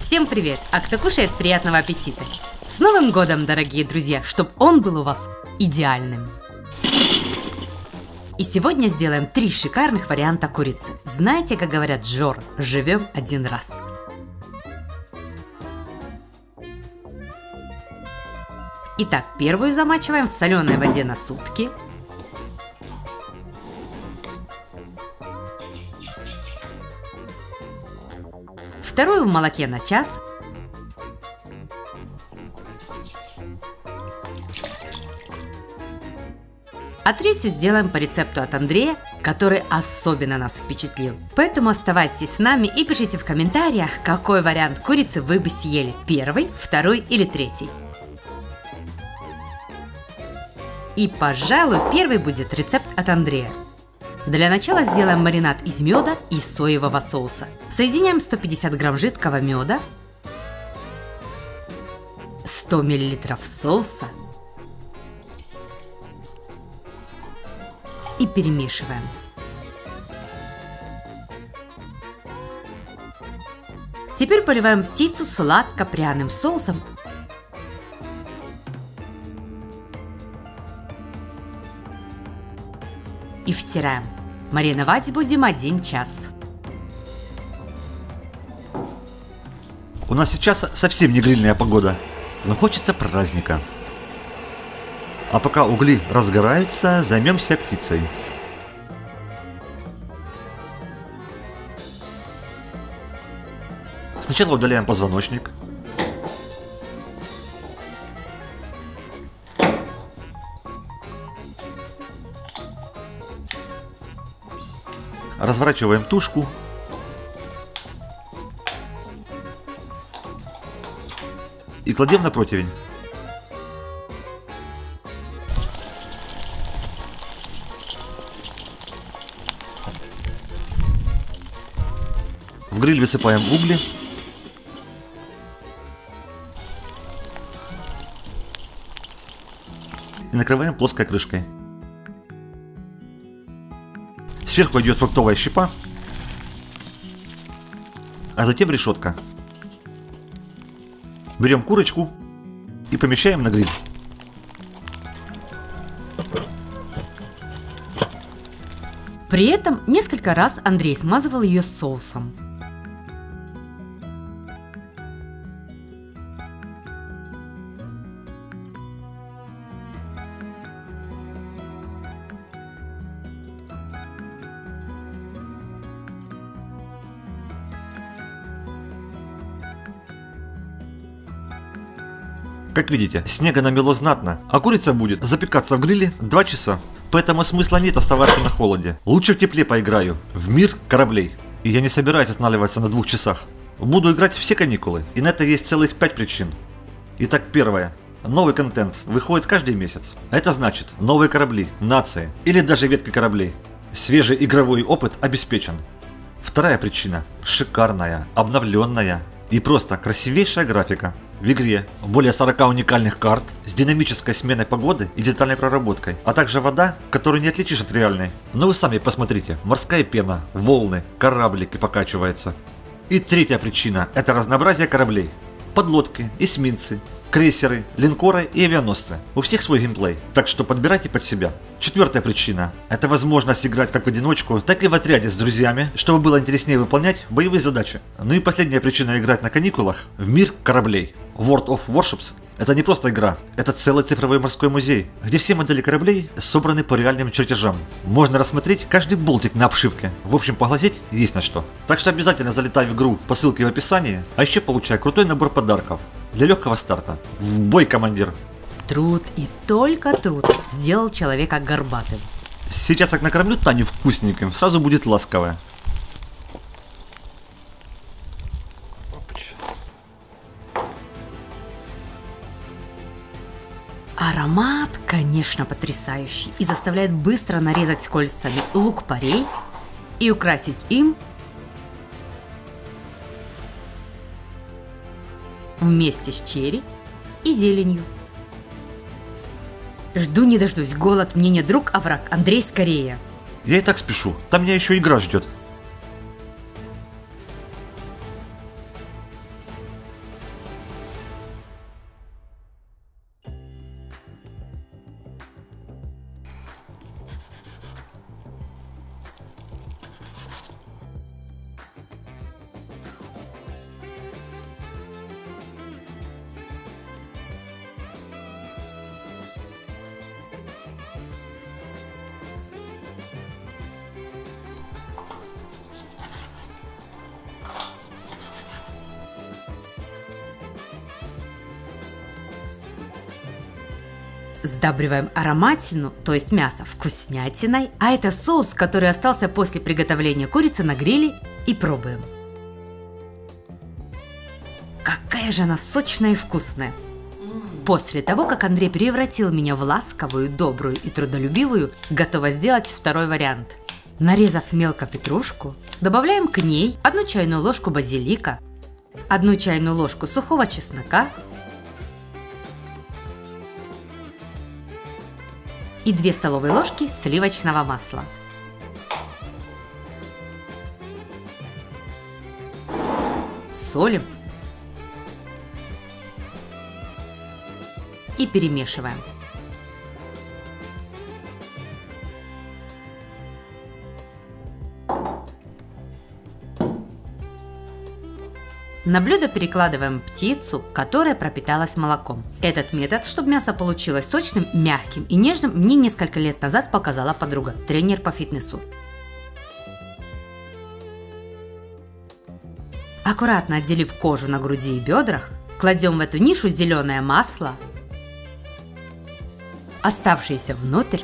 Всем привет! А кто кушает, приятного аппетита! С Новым годом, дорогие друзья! Чтоб он был у вас идеальным! И сегодня сделаем 3 шикарных варианта курицы. Знаете, как говорят Жор, живем один раз. Итак, первую замачиваем в соленой воде на сутки. Вторую в молоке на час. А третью сделаем по рецепту от Андрея, который особенно нас впечатлил. Поэтому оставайтесь с нами и пишите в комментариях, какой вариант курицы вы бы съели. Первый, второй или третий. И, пожалуй, первый будет рецепт от Андрея. Для начала сделаем маринад из меда и соевого соуса. Соединяем 150 грамм жидкого меда, 100 миллилитров соуса и перемешиваем. Теперь поливаем птицу сладко-пряным соусом. И втираем. Мариновать будем 1 час. У нас сейчас совсем не грильная погода, но хочется праздника. А пока угли разгораются, займемся птицей. Сначала удаляем позвоночник. Разворачиваем тушку. И кладем на противень. В гриль высыпаем угли. И накрываем плоской крышкой. Сверху идет фруктовая щепа, а затем решетка. Берем курочку и помещаем на гриль. При этом несколько раз Андрей смазывал ее соусом. Как видите, снега намело знатно, а курица будет запекаться в гриле 2 часа. Поэтому смысла нет оставаться на холоде. Лучше в тепле поиграю, в мир кораблей. И я не собираюсь останавливаться на 2 часах. Буду играть все каникулы, и на это есть целых 5 причин. Итак, первое. Новый контент выходит каждый месяц. Это значит новые корабли, нации или даже ветки кораблей. Свежий игровой опыт обеспечен. Вторая причина. Шикарная, обновленная и просто красивейшая графика. В игре более 40 уникальных карт с динамической сменой погоды и детальной проработкой, а также вода, которую не отличишь от реальной. Но вы сами посмотрите, морская пена, волны, кораблики покачиваются. И третья причина – это разнообразие кораблей. Подлодки, эсминцы, крейсеры, линкоры и авианосцы. У всех свой геймплей, так что подбирайте под себя. Четвертая причина – это возможность играть как в одиночку, так и в отряде с друзьями, чтобы было интереснее выполнять боевые задачи. Ну и последняя причина играть на каникулах – в мир кораблей. World of Warships – это не просто игра, это целый цифровой морской музей, где все модели кораблей собраны по реальным чертежам. Можно рассмотреть каждый болтик на обшивке, в общем поглазеть есть на что. Так что обязательно залетай в игру по ссылке в описании, а еще получай крутой набор подарков для легкого старта. В бой, командир! Труд и только труд сделал человека горбатым. Сейчас как накормлю Таню вкусненьким, сразу будет ласковая. Аромат, конечно, потрясающий и заставляет быстро нарезать с кольцами лук-порей и украсить им вместе с черри и зеленью. Жду не дождусь, голод мне не друг, а враг. Андрей, скорее! Я и так спешу, там меня еще игра ждет. Сдабриваем ароматину, то есть мясо, вкуснятиной. А это соус, который остался после приготовления курицы на гриле, и пробуем. Какая же она сочная и вкусная! После того, как Андрей превратил меня в ласковую, добрую и трудолюбивую, готова сделать второй вариант. Нарезав мелко петрушку, добавляем к ней 1 чайную ложку базилика, 1 чайную ложку сухого чеснока и 2 столовые ложки сливочного масла. Солим и перемешиваем. На блюдо перекладываем птицу, которая пропиталась молоком. Этот метод, чтобы мясо получилось сочным, мягким и нежным, мне несколько лет назад показала подруга, тренер по фитнесу. Аккуратно отделив кожу на груди и бедрах, кладем в эту нишу зеленое масло, оставшееся внутрь,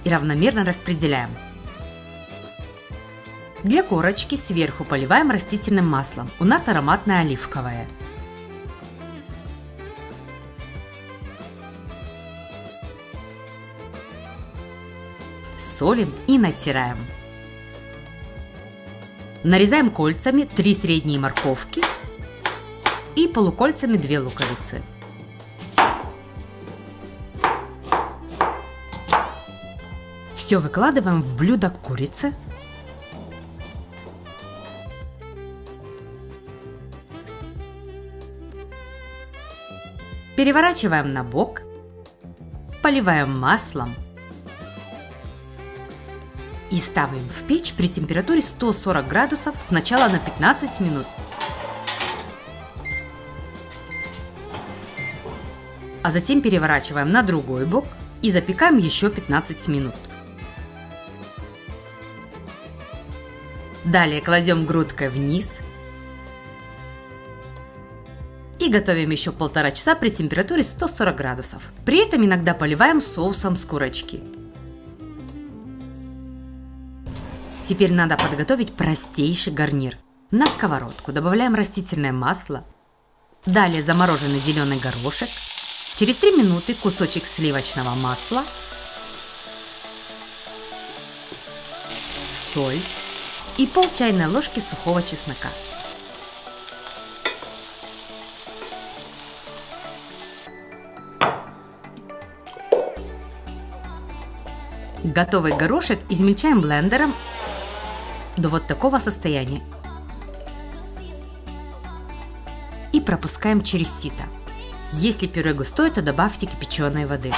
и равномерно распределяем. Для корочки сверху поливаем растительным маслом. У нас ароматное оливковое. Солим и натираем. Нарезаем кольцами 3 средние морковки и полукольцами 2 луковицы. Все выкладываем в блюдо курицы. Переворачиваем на бок, поливаем маслом и ставим в печь при температуре 140 градусов сначала на 15 минут, а затем переворачиваем на другой бок и запекаем еще 15 минут. Далее кладем грудкой вниз и готовим еще 1,5 часа при температуре 140 градусов. При этом иногда поливаем соусом с курочки. Теперь надо подготовить простейший гарнир. На сковородку добавляем растительное масло, далее замороженный зеленый горошек, через 3 минуты кусочек сливочного масла, соль и пол чайной ложки сухого чеснока. Готовый горошек измельчаем блендером до вот такого состояния и пропускаем через сито. Если пюре густое, то добавьте кипяченой воды.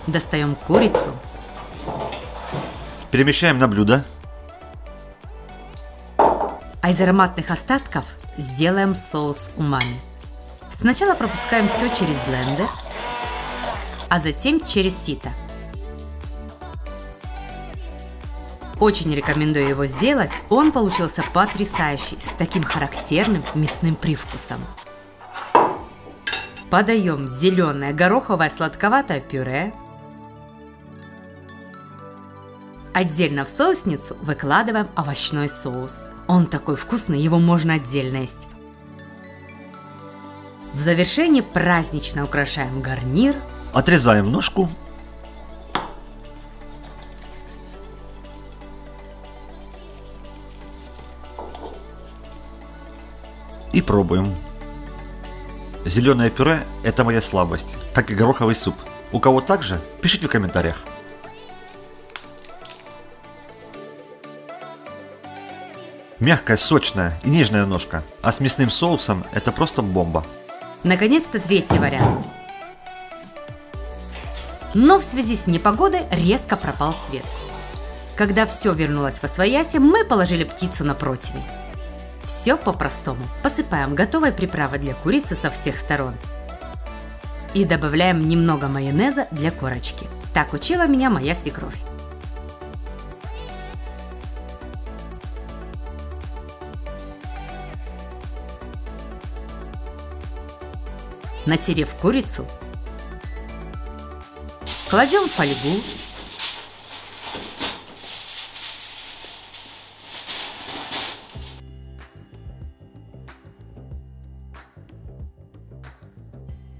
Достаем курицу. Перемещаем на блюдо. А из ароматных остатков сделаем соус умами. Сначала пропускаем все через блендер, а затем через сито. Очень рекомендую его сделать, он получился потрясающий, с таким характерным мясным привкусом. Подаем зеленое гороховое сладковатое пюре. Отдельно в соусницу выкладываем овощной соус. Он такой вкусный, его можно отдельно есть. В завершении празднично украшаем гарнир. Отрезаем ножку. И пробуем. Зеленое пюре – это моя слабость, как и гороховый суп. У кого так же, пишите в комментариях. Мягкая, сочная и нежная ножка, а с мясным соусом это просто бомба. Наконец-то третий вариант. Но в связи с непогодой резко пропал цвет. Когда все вернулось восвояси, мы положили птицу на противень. Все по-простому. Посыпаем готовой приправой для курицы со всех сторон. И добавляем немного майонеза для корочки. Так учила меня моя свекровь. Натерев курицу, кладем в фольгу.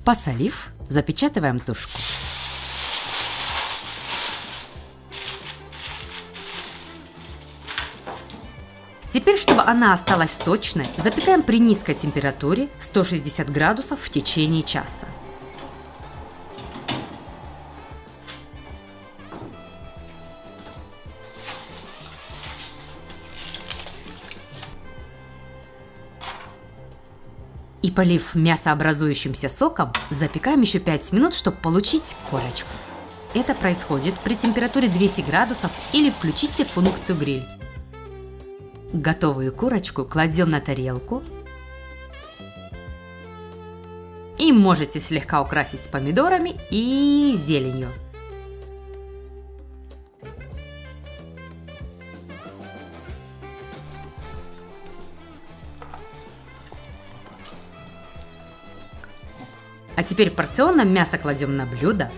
Посолив, запечатываем тушку. Теперь, чтобы она осталась сочной, запекаем при низкой температуре 160 градусов в течение часа. И полив мясообразующимся соком, запекаем еще 5 минут, чтобы получить корочку. Это происходит при температуре 200 градусов или включите функцию гриль. Готовую курочку кладем на тарелку. И можете слегка украсить помидорами и зеленью. А теперь порционно мясо кладем на блюдо.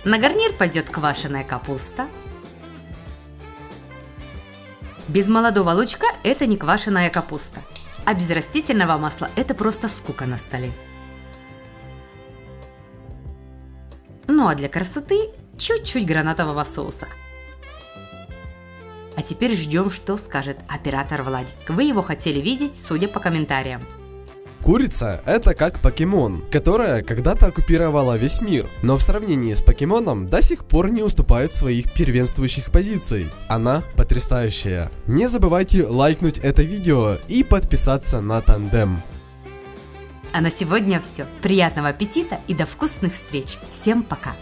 На гарнир пойдет квашеная капуста. Без молодого лучка это не квашеная капуста. А без растительного масла это просто скука на столе. Ну а для красоты чуть-чуть гранатового соуса. А теперь ждем, что скажет оператор Владик. Вы его хотели видеть, судя по комментариям. Курица – это как покемон, которая когда-то оккупировала весь мир, но в сравнении с покемоном до сих пор не уступает своих первенствующих позиций. Она потрясающая. Не забывайте лайкнуть это видео и подписаться на тандем. А на сегодня все. Приятного аппетита и до вкусных встреч. Всем пока!